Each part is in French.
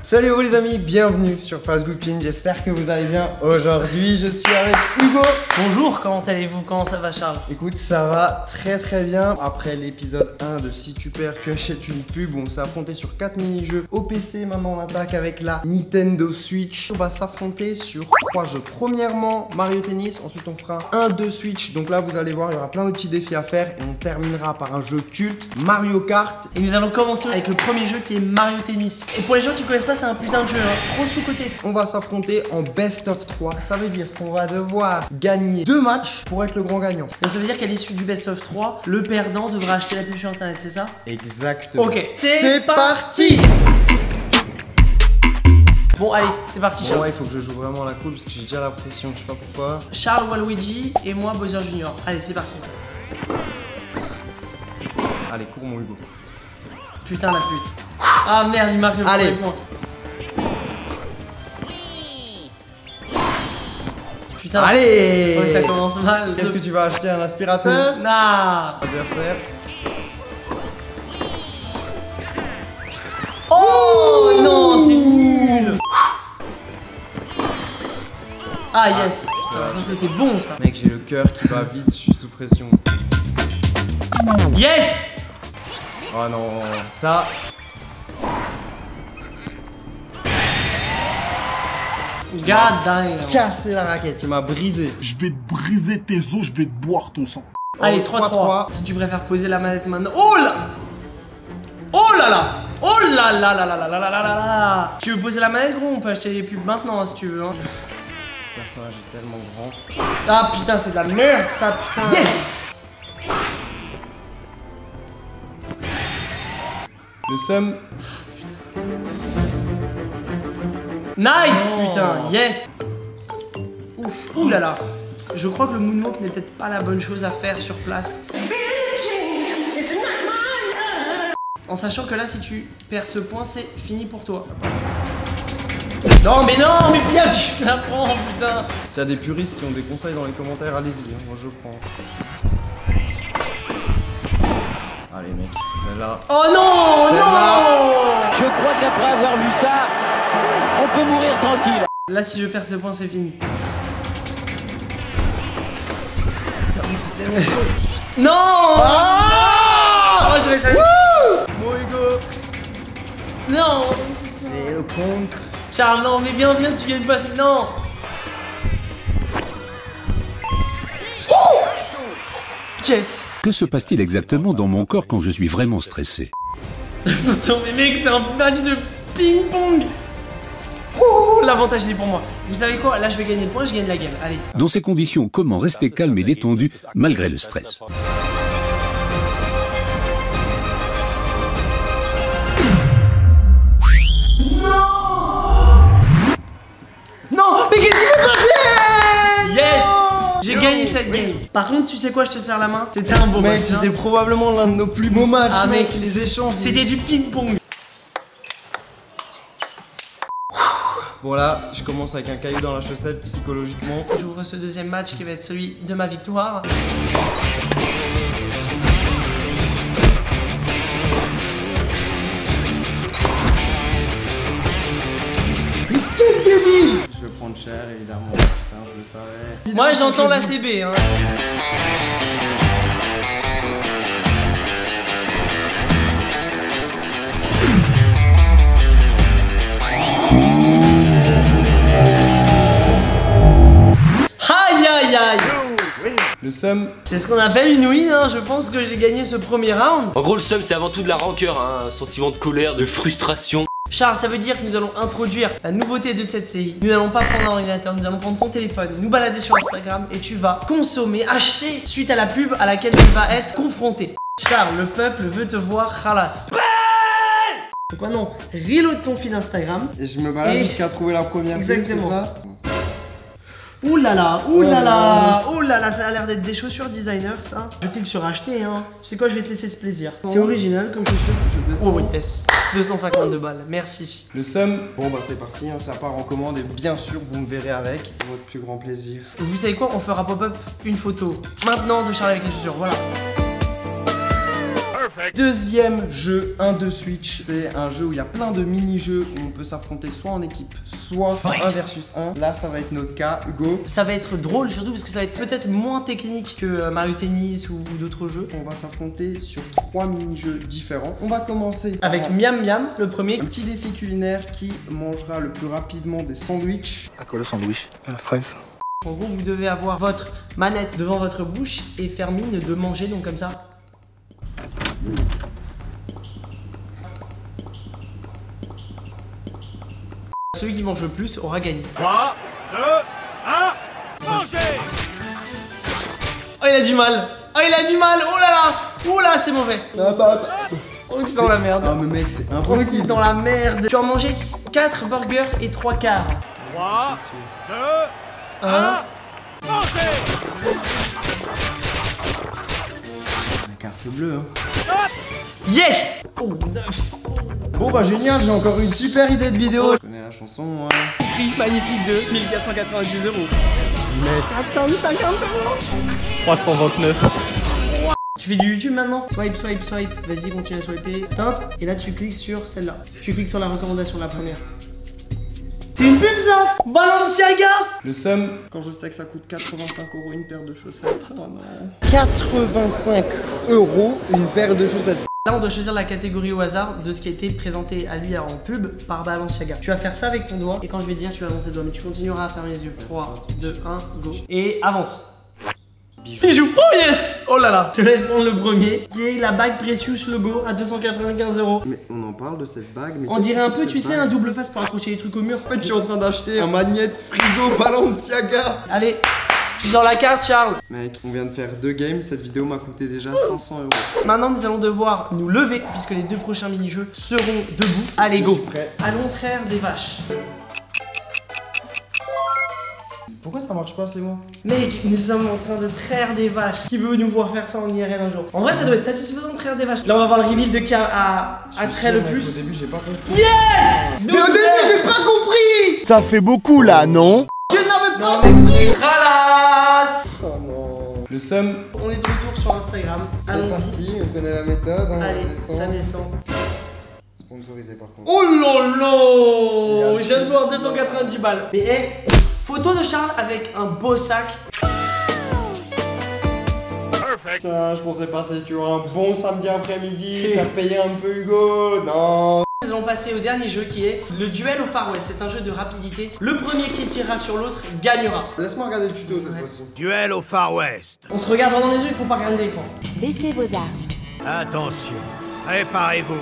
Salut vous les amis, bienvenue sur Fastgooping, j'espère que vous allez bien. Aujourd'hui je suis avec Hugo. Bonjour, comment allez-vous? Comment ça va Charles? Écoute, ça va très bien. Après l'épisode 1 de Si tu perds, tu achètes une pub, on s'est affronté sur 4 mini-jeux au PC. Maintenant on attaque avec la Nintendo Switch. On va s'affronter sur 3 jeux. Premièrement Mario Tennis, ensuite on fera un de Switch. Donc là vous allez voir, il y aura plein de petits défis à faire. Et on terminera par un jeu culte, Mario Kart. Et nous allons commencer avec le premier jeu qui est Mario Tennis. Et pour les gens qui connaissent pas, c'est un putain de jeu, hein, trop sous-côté. On va s'affronter en best of 3. Ça veut dire qu'on va devoir gagner 2 matchs pour être le grand gagnant. Donc ça veut dire qu'à l'issue du best of 3, le perdant devra acheter la pub sur internet, c'est ça? Exactement. Ok, c'est parti. Bon allez, c'est parti Charles. Bon, ouais, il faut que je joue vraiment à la cool parce que j'ai déjà la pression, je sais pas pourquoi. Charles Waluigi et moi Bowser Junior. Allez, c'est parti. Allez, cours mon Hugo. Putain la pute. Ah merde, il marque le Allez. premier point. Putain. Allez. Oh, ça commence mal. Qu'est-ce que tu vas acheter? Un aspirateur? Nah. Adversaire. Oh non, c'est nul. Ah yes. Ça c'était bon ça. Mec, j'ai le cœur qui va vite, je suis sous pression. Yes. Oh non, ça. God damn. Casser la raquette, tu m'as brisé. Je vais te briser tes os, je vais te boire ton sang. Allez, 3-3. 3-3. Si tu préfères poser la manette maintenant. Oh là. Oh là là. Oh là là là là là là là là là. Tu veux poser la manette gros? On peut acheter les pubs maintenant hein, si tu veux hein. Le personnage est tellement grand. Ah putain c'est de la merde ça putain. Yes. Nous sommes... Nice Oh. putain, yes. Ouf, ouh là là. Je crois que le moonwalk n'est peut-être pas la bonne chose à faire sur place. En sachant que là si tu perds ce point c'est fini pour toi. Non mais bien sûr je la prends putain. S'il y a des puristes qui ont des conseils dans les commentaires, allez-y, hein, moi je prends. Allez mec, celle-là. Oh non, non. Je crois qu'après avoir lu ça, on peut mourir tranquille. Là si je perds ce point c'est fini. Non. Oh je vais faire. Bon Hugo. Non. C'est le contre. Charles non mais viens tu gagnes pas. Non. Yes. Que se passe-t-il exactement dans mon corps quand je suis vraiment stressé? Putain mais mec c'est un match de ping-pong. Ouh, l'avantage il est pour moi. Vous savez quoi? Là je vais gagner le point, je gagne la game. Allez. Dans ces conditions, comment rester calme et détendu malgré le stress? Non, mais qu'est-ce qui s'est passé? Yes. J'ai gagné cette game. Par contre tu sais quoi, je te serre la main. C'était un beau Mec, match hein. c'était probablement l'un de nos plus beaux matchs. Ah mec, les échanges. c'était du ping-pong. Bon là, je commence avec un caillou dans la chaussette psychologiquement. J'ouvre ce deuxième match qui va être celui de ma victoire. Je vais prendre cher évidemment. Putain, je le savais. Moi j'entends la CB hein. Aïe aïe aïe. Nous sommes... C'est ce qu'on appelle une win hein. Je pense que j'ai gagné ce premier round. En gros, le seum, c'est avant tout de la rancœur, hein, un sentiment de colère, de frustration. Charles, ça veut dire que nous allons introduire la nouveauté de cette série. Nous n'allons pas prendre un ordinateur, nous allons prendre ton téléphone, nous balader sur Instagram et tu vas consommer, acheter suite à la pub à laquelle tu vas être confronté. Charles, le peuple veut te voir, khalas. Donc maintenant, reload ton fil Instagram. Et je me balade Et- jusqu'à trouver la première pub, Exactement. c'est ça? Ouh là là, ouh là là, ouh là là, ça a l'air d'être des chaussures designer ça. Je clique sur acheter hein. Tu sais quoi, je vais te laisser ce plaisir. C'est original comme chaussure. Je descends. Oh oui, yes. 252 balles, merci. Nous sommes... Bon bah c'est parti, hein, ça part en commande et bien sûr vous me verrez avec. Pour votre plus grand plaisir. Vous savez quoi, on fera pop-up une photo maintenant de Charles avec les chaussures, voilà. Deuxième jeu, 1-2 Switch. C'est un jeu où il y a plein de mini-jeux où on peut s'affronter soit en équipe, soit en 1 versus 1. Là, ça va être notre cas. Hugo, Ça va être drôle surtout parce que ça va être peut-être moins technique que Mario Tennis ou d'autres jeux. on va s'affronter sur 3 mini-jeux différents. On va commencer Avec par Miam Miam, le premier. un petit défi culinaire qui mangera le plus rapidement des sandwichs. À quoi le sandwich? À la fraise. En gros, vous devez avoir votre manette devant votre bouche et faire mine de manger, donc comme ça. Celui qui mange le plus aura gagné. 3, 2, 1, mangez! Oh, il a du mal. Oh, il a du mal. Oh là là. Oh là, c'est mauvais. On est dans la merde. Ah mais mec, c'est On est impossible. dans la merde. Tu as mangé 4 burgers et 3 quarts. 3, 2, 1. mangez! La carte bleue, hein. Yes. Oh, 9. Bon bah génial, j'ai encore une super idée de vidéo. Je connais la chanson, moi. Prix magnifique de 1490 €. Mais 450 €. 329. Tu fais du YouTube maintenant? Swipe, swipe, swipe. Vas-y, continue à swiper. Stop. Et là, tu cliques sur celle-là. Tu cliques sur la recommandation, la première. C'est une pub ça! Balenciaga! le somme, quand je sais que ça coûte 85 € une paire de chaussettes. Oh non. 85 € une paire de chaussettes. Là, on doit choisir la catégorie au hasard de ce qui a été présenté à lui en pub par Balenciaga. Tu vas faire ça avec ton doigt et quand je vais dire, tu vas avancer le doigt. Mais tu continueras à fermer les yeux. 3, 2, 1, go. Et avance. Bijou. Oh yes! Oh là là. Je te laisse prendre le premier qui est la bague Precious Logo à 295 €. Mais on en parle de cette bague. Mais On dirait un peu, tu sais, un double face pour accrocher les trucs au mur. En fait, je suis en train d'acheter un magnète frigo Balenciaga. Allez, tu sors la carte, Charles. Mec, on vient de faire 2 games. Cette vidéo m'a coûté déjà 500 €. Maintenant, nous allons devoir nous lever puisque les 2 prochains mini-jeux seront debout. Allez, go. Prêt. Allons traire des vaches. Pourquoi ça marche pas, c'est moi? Mec, nous sommes en train de traire des vaches. Qui veut nous voir faire ça en IRL un jour? En vrai, ça doit être satisfaisant de traire des vaches. Là, on va voir le reveal de qui a trait le Au plus. début, j'ai pas compris. Yes! Mais au début, j'ai pas compris. Ça fait beaucoup là, non? Je n'avais Non, mais Ralas! Oh non. Le somme, On est de retour sur Instagram. c'est Allons-y. parti. On connaît la méthode. On Allez, descend. ça descend. Sponsorisé par contre. Oh lolo! Je viens de voir 290 balles. Mais hé, photo de Charles avec un beau sac. Putain, je pensais passer, tu vois, un bon samedi après-midi, faire payer un peu Hugo. Non. Nous allons passer au dernier jeu qui est le duel au Far West. C'est un jeu de rapidité. Le premier qui tirera sur l'autre gagnera. Laisse-moi regarder le tuto cette Ouais. fois-ci. Duel au Far West. On se regarde dans les yeux, il faut pas regarder l'écran. Baissez vos armes. Attention, préparez-vous.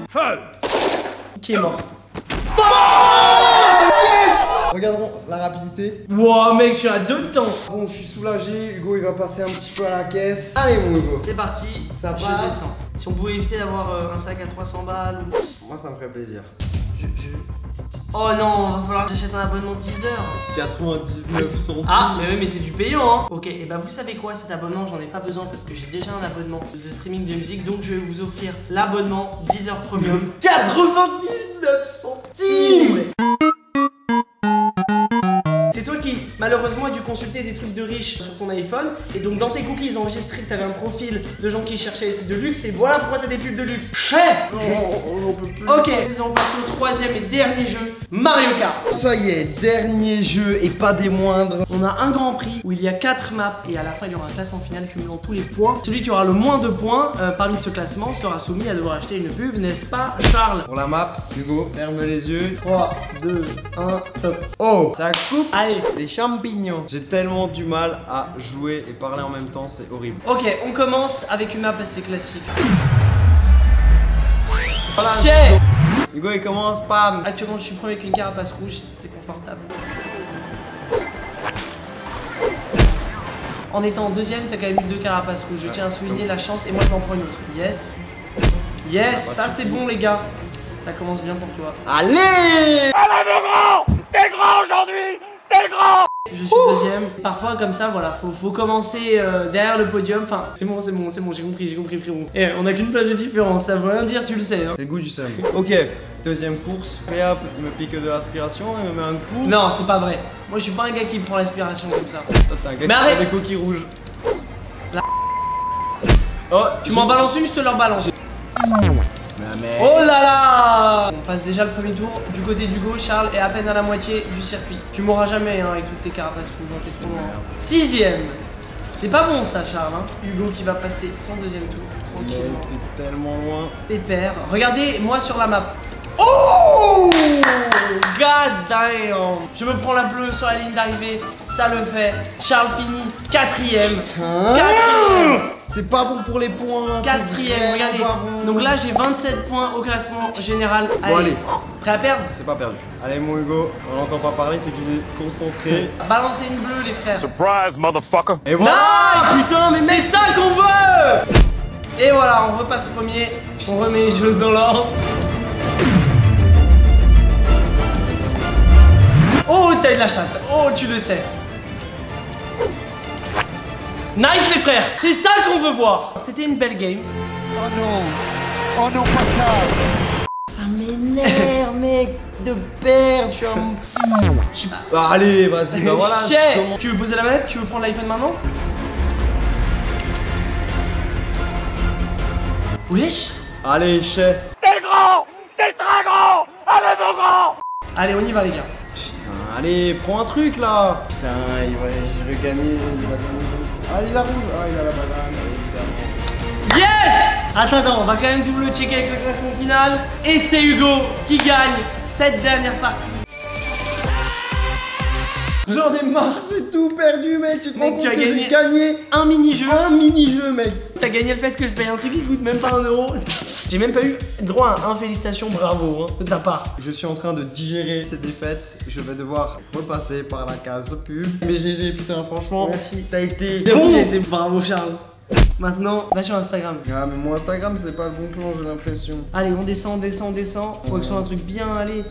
Feu! Qui est mort? Regardons la rapidité. Wow mec, je suis à 2 temps. Bon, je suis soulagé. Hugo, il va passer un petit peu à la caisse. Allez, mon Hugo. C'est parti, Ça je passe. descends. Si on pouvait éviter d'avoir un sac à 300 balles ou... Moi, ça me ferait plaisir. Oh non, va falloir que j'achète un abonnement de 10 heures. 99 centimes. Ah, mais oui, mais c'est du payant, hein. Ok, et bah vous savez quoi, cet abonnement, j'en ai pas besoin parce que j'ai déjà un abonnement de streaming de musique, donc je vais vous offrir l'abonnement 10 heures premium. 99 centimes. C'est toi qui, malheureusement, as dû consulter des trucs de riches sur ton iPhone, et donc dans tes cookies, ils ont enregistré que t'avais un profil de gens qui cherchaient des trucs de luxe, et voilà pourquoi t'as des pubs de luxe. Cher. On peut plus. Ok, nous allons passer au troisième et dernier jeu, Mario Kart. Ça y est, dernier jeu et pas des moindres. On a un grand prix où il y a 4 maps et à la fin il y aura un classement final cumulant tous les points. Celui qui aura le moins de points parmi ce classement sera soumis à devoir acheter une pub, n'est-ce pas Charles? Pour la map, Hugo, ferme les yeux. 3, 2, 1, stop. Oh, ça coupe Allez, des champignons. J'ai tellement du mal à jouer et parler en même temps, c'est horrible. ok, on commence avec une map assez classique. Voilà. Cher. Hugo, il commence, pam. Actuellement je suis premier avec une carapace rouge, c'est confortable. En étant en deuxième, t'as quand même eu 2 carapaces rouges. Je tiens à souligner la chance et moi je m'en prends une autre. Yes. Yes, ça c'est bon les gars. Ça commence bien pour toi. Allez. Je suis deuxième. Parfois comme ça, voilà, faut commencer derrière le podium. Enfin, c'est bon, j'ai compris frérot. Eh, on a qu'une place de différence, ça veut rien dire, tu le sais. Hein. C'est le goût du seum. Ok, Deuxième course, et hop, il me pique de l'aspiration, il me met un coup. Non, c'est pas vrai. Moi, je suis pas un gars qui prend l'aspiration comme ça. Toi, t'es un gars Mais qui arrête. a des coquilles rouges. La- Oh, Tu m'en balances une, je te leur balance. Mais... Oh là là. On passe déjà le premier tour. Du côté d'Hugo, Charles est à peine à la moitié du circuit. Tu m'auras jamais hein, avec toutes tes carapaces rouges, t'es trop loin. 6ème. C'est pas bon ça, Charles. Hein. Hugo qui va passer son deuxième tour. Tranquillement. T'es tellement loin. Pépère. Regardez moi sur la map. Oh God damn. Je me prends la bleue sur la ligne d'arrivée. Ça le fait. Charles finit 4ème. 4ème. C'est pas bon pour les points. 4ème, regardez. Bon. Donc là j'ai 27 points au classement général. Bon, allez. Prêt à perdre? C'est pas perdu. Allez, mon Hugo, on l'entend pas parler, c'est qu'il est concentré. Balancez une bleue, les frères. Surprise, motherfucker. Et voilà. Nice. Putain, mais c'est ça qu'on veut. Et voilà, on repasse premier. On remet les choses dans l'ordre. Oh, t'as eu de la chatte. Oh, tu le sais. Nice, les frères. C'est ça qu'on veut voir. C'était une belle game. Oh non. Oh non, pas ça. Ça m'énerve, mec, de perdre. Je suis un... Ah, allez, vas-y, bah voilà. Chais. Tu veux poser la manette? Tu veux prendre l'iPhone maintenant? Wesh. Allez, chais. T'es grand. T'es très grand. Allez, mon grand. Allez, on y va, les gars. Putain, allez, prends un truc là. Putain, je vais gagner. Il va gagner. Ah, il a rouge. Ah, il a la banane, évidemment. Yes! Attends, on va quand même double checker avec le classement final. Et c'est Hugo qui gagne cette dernière partie. J'en ai marre, j'ai tout perdu, mec. Tu te rends Mec, compte tu as que j'ai gagné gagné un mini-jeu. un mini-jeu, mec. T'as gagné le fait que je paye un truc qui coûte même pas 1 euro. J'ai même pas eu droit à un félicitation, bravo hein, de ta part. Je suis en train de digérer cette défaite. Je vais devoir repasser par la case pub. Mais GG, putain, franchement, Merci. t'as été Bon, bon. bravo Charles. Maintenant, va sur Instagram. Ah, mais mon Instagram, c'est pas le bon plan, j'ai l'impression. Allez, on descend. Faut que ce soit un truc bien, allez.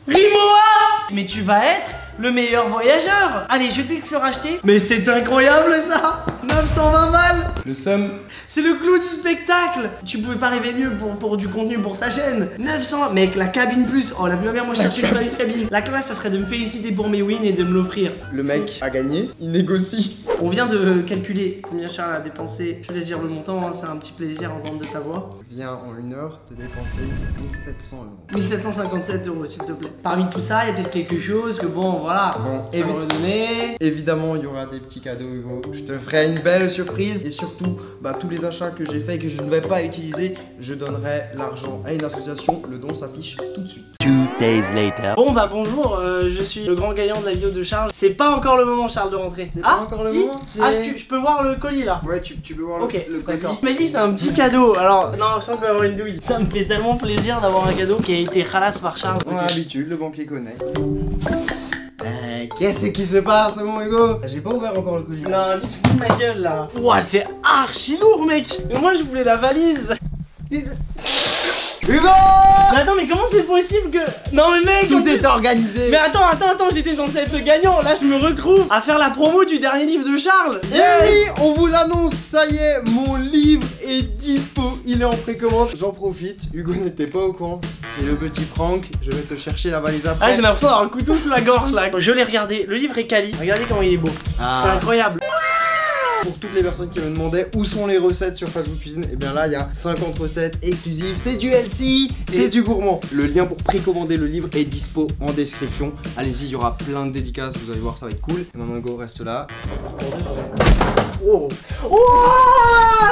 Rimoa! Mais tu vas être le meilleur voyageur. Allez, je clique sur acheter. Mais c'est incroyable ça. 920 balles. Le somme. C'est le clou du spectacle. Tu pouvais pas rêver mieux pour du contenu pour ta chaîne. 900, mec, la cabine plus. Oh, la plus mère, moi je cherche une classe cabine. La classe, ça serait de me féliciter pour mes wins et de me l'offrir. Le mec a gagné, il négocie. On vient de calculer combien Charles a dépensé. Je te laisse dire le montant, hein, c'est un petit plaisir entendre de ta voix. Je viens en 1 heure te dépenser 1700 euros. 1757 euros, s'il te plaît. Parmi tout ça, il y a peut-être quelque chose que bon, voilà. Bon, On va redonner. évidemment, il y aura des petits cadeaux, Hugo. Je te ferai une belle surprise. Et surtout, bah, tous les achats que j'ai faits et que je ne vais pas utiliser, je donnerai l'argent à une association. Le don s'affiche tout de suite. 2 days later. Bon bah bonjour, je suis le grand gagnant de la vidéo de Charles. C'est pas encore le moment Charles de rentrer. C'est pas encore le moment. Ah je peux voir le colis là. Ouais, tu peux voir Ok, le colis. d'accord. Mais dis c'est un petit cadeau. Alors non, je sens qu'on va avoir une douille. Ça me fait tellement plaisir d'avoir un cadeau qui a été ralasse par Charles. On a Ok. l'habitude, le banquier connaît. Qu'est-ce qui se passe, mon Hugo? J'ai pas ouvert encore le colis. Non, tu te fous de ma gueule là. Ouah, c'est archi lourd mec. Mais moi je voulais la valise. Hugo! Mais attends, mais comment c'est possible que... Non mais mec, en Tout plus- est organisé. Mais attends, j'étais censé être le gagnant. Là, je me retrouve à faire la promo du dernier livre de Charles. Et oui, on vous l'annonce, ça y est, mon livre est dispo, il est en précommande. J'en profite, Hugo n'était pas au courant. C'est le petit prank, je vais te chercher la valise après. Ah, j'ai l'impression d'avoir le couteau sous la gorge là. Je l'ai regardé, le livre est quali. Regardez comment il est beau. Ah. C'est incroyable. Pour toutes les personnes qui me demandaient où sont les recettes sur Facebook Cuisine, et bien là il y a 50 recettes exclusives, c'est du healthy, c'est du gourmand. Le lien pour précommander le livre est dispo en description. Allez-y, il y aura plein de dédicaces, vous allez voir, ça va être cool. Et maintenant Hugo reste là. Oh, oh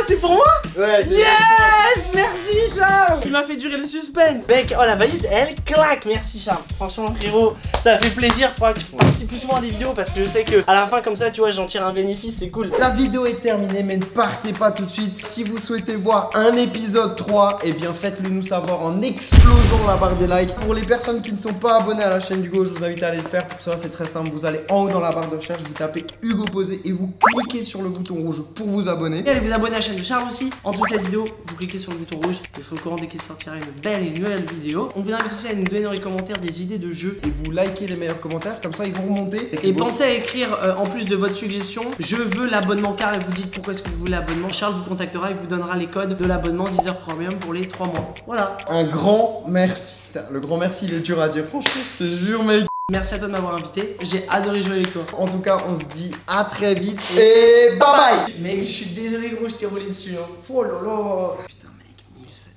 c'est pour moi? Ouais, Yes, merci Charles. Il m'a fait durer le suspense. Mec, oh la valise, elle claque. Merci Charles. Franchement frérot, ça fait plaisir. Faudra que tu participes plus souvent à des vidéos parce que je sais que à la fin comme ça, tu vois, j'en tire un bénéfice, c'est cool. La vidéo est terminée, mais ne partez pas tout de suite. Si vous souhaitez voir un épisode 3, eh bien faites-le nous savoir en explosant la barre des likes. Pour les personnes qui ne sont pas abonnées à la chaîne d'Hugo, je vous invite à aller le faire. Pour ça, c'est très simple. Vous allez en haut dans la barre de recherche, vous tapez Hugo Posé et vous cliquez sur le bouton rouge pour vous abonner. Et allez vous abonner à la chaîne de Charles aussi. En dessous de cette vidéo, vous cliquez sur le bouton rouge. Vous serez au courant dès qu'il sortira une belle et nouvelle vidéo. On vous invite aussi à nous donner dans les commentaires des idées de jeux. Et vous likez les meilleurs commentaires, comme ça ils vont remonter. Et pensez à écrire en plus de votre suggestion, je veux l'abonnement l'encart et vous dites pourquoi est-ce que vous voulez l'abonnement, Charles vous contactera et vous donnera les codes de l'abonnement Deezer Premium pour les 3 mois. Voilà. Un grand merci. Putain, le grand merci, il est dur à dire. Franchement, je te jure, mec. Merci à toi de m'avoir invité. J'ai adoré jouer avec toi. En tout cas, on se dit à très vite et bye bye. Mec, je suis désolé, gros, je t'ai roulé dessus. Hein. Oh là là. Putain, mec, 1700.